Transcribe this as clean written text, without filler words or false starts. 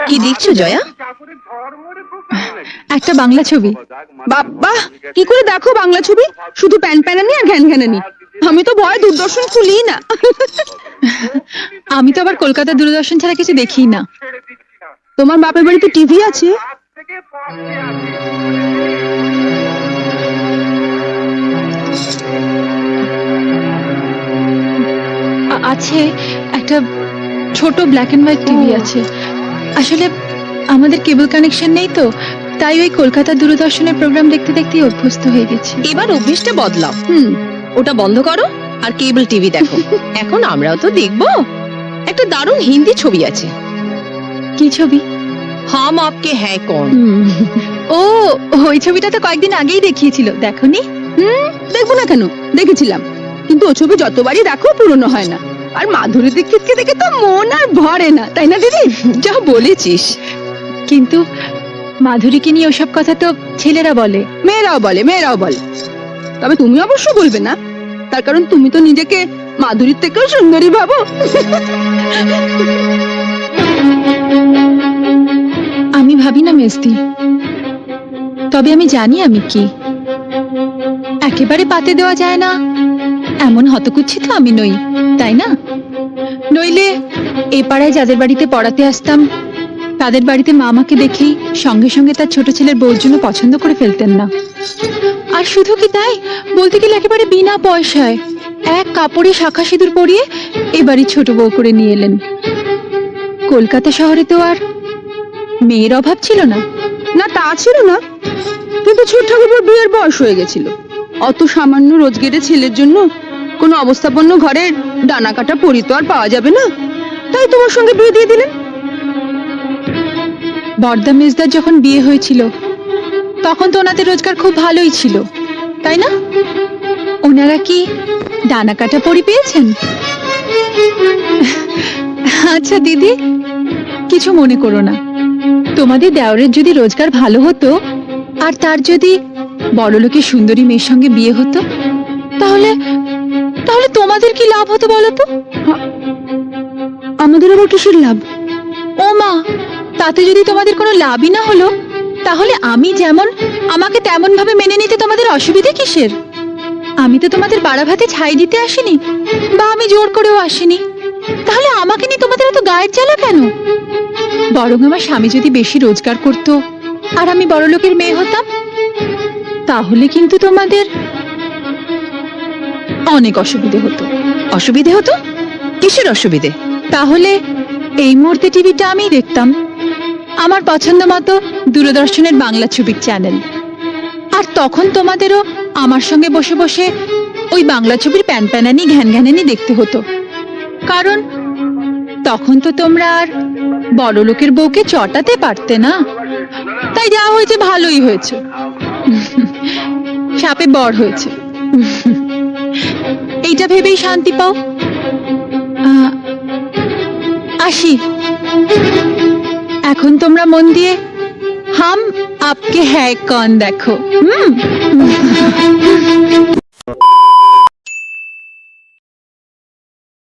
কি দেখছো জয়া? একটা বাংলা ছবি। বাবা, কি করে দেখো বাংলা ছবি? শুধু প্যান প্যানানি আর ঘ্যান ঘ্যানানি। আমি তো ভয় দূরদর্শন খুলি না। আমি তো আবার কলকাতা দূরদর্শন ছাড়া কিছু দেখি না। তোমার বাপের বাড়িতে টিভি আছে? আছে, একটা ছোট ব্ল্যাক এন্ড হোয়াইট টিভি আছে। আসলে আমাদের কেবল কানেকশন নেই তো, তাই ওই কলকাতা দূরদর্শনের প্রোগ্রাম দেখতে দেখতেই অভ্যস্ত হয়ে গেছি। এবার অভ্যেসটা বদলাও। ওটা বন্ধ করো আর কেবল টিভি দেখো। এখন আমরাও তো দেখবো। একটা দারুণ হিন্দি ছবি আছে। কি ছবি? হাম আপকে হ্যায় কৌন। ও, ওই ছবিটা তো কয়েকদিন আগেই দেখিয়েছিল, দেখোনি? দেখবো না কেন, দেখেছিলাম। কিন্তু ও ছবি যতবারই দেখো পুরনো হয় না। আর মাধুরী দীক্ষিতকে দেখে তো মন আর ভরে না, তাই না দিদি? যা বলেছিস। কিন্তু মাধুরীকে নিয়ে ওসব কথা তো ছেলেরা বলে। মেয়েরাও বলে। তবে তুমি অবশ্য বলবে না, তার কারণ তুমি তো নিজেকে মাধুরীর থেকেও সুন্দরী ভাবো। আমি ভাবি না মেজদি, তবে আমি জানি আমি কি। একেবারে পাতে দেওয়া যায় না এমন হতকুচ্ছি তো আমি নই, তাই না? নইলে এ পাড়ায় যাদের বাড়িতে পড়াতে আসতাম তাদের বাড়িতে মা আমাকে দেখেই সঙ্গে সঙ্গে তার ছোট ছেলের বউর জন্য পছন্দ করে ফেলতেন না। আর শুধু কি তাই, বলতে গেলে একেবারে বিনা পয়সায় এক কাপড়ে শাখা সিঁদুর পরিয়ে এবারই ছোট বউ করে নিয়ে এলেন। কলকাতা শহরে তো আর মেয়ের অভাব ছিল না। না, তা ছিল না, কিন্তু ছোট ঠাকুরের বিয়ের বয়স হয়ে গেছিল। অত সামান্য রোজগেরে ছেলের জন্য কোনো অবস্থাপন্ন ঘরের ডানা কাটা পরি তো আর পাওয়া যাবে না, তাই তোমার সঙ্গে বিয়ে দিয়ে দিলেন। বর্দা মেজদার যখন বিয়ে হয়েছিল তখন তো ওনাদের রোজগার খুব ভালোই ছিল, তাই না? ওনারা কি ডানা কাটা পরি পেয়েছেন? আচ্ছা দিদি, কিছু মনে করো না। তোমাদের দেওরের যদি রোজগার ভালো হতো আর তার যদি বড়লোকের সুন্দরী মেয়ের সঙ্গে বিয়ে হতো, তাহলে তাহলে তোমাদের কি লাভ হতো বলো তো? আমাদের আবার কিসের লাভ? ও মা, তাতে যদি তোমাদের কোনো লাভই না হলো, তাহলে আমি যেমন আমাকে তেমন ভাবে মেনে নিতে তোমাদের অসুবিধে কিসের? আমি তো তোমাদের বাড়া ভাতে ছাই দিতে আসিনি, বা আমি জোর করেও আসিনি। তাহলে আমাকে নিয়ে তোমাদের এত গায়ের জ্বালা কেন? বরং আমার স্বামী যদি বেশি রোজগার করতো আর আমি বড়লোকের মেয়ে হতাম, তাহলে কিন্তু তোমাদের অনেক অসুবিধে হতো। অসুবিধে হতো? কিসের অসুবিধে? তাহলে এই মুহূর্তে টিভিটা আমিই দেখতাম, আমার পছন্দ মতো দূরদর্শনের বাংলা ছবির চ্যানেল। আর তখন তোমাদেরও আমার সঙ্গে বসে বসে ওই বাংলা ছবির প্যান প্যানানি ঘ্যান ঘ্যানানি দেখতে হতো। কারণ তখন তো তোমরা আর বড় লোকের বউকে চটাতে পারতে না। তাই যা হয়েছে ভালোই হয়েছে, সাপে বর হয়েছে। এইটা ভেবেই শান্তি পাও। আসি, এখন তোমরা মন দিয়ে হাম আপকে হ্যায় কন দেখো।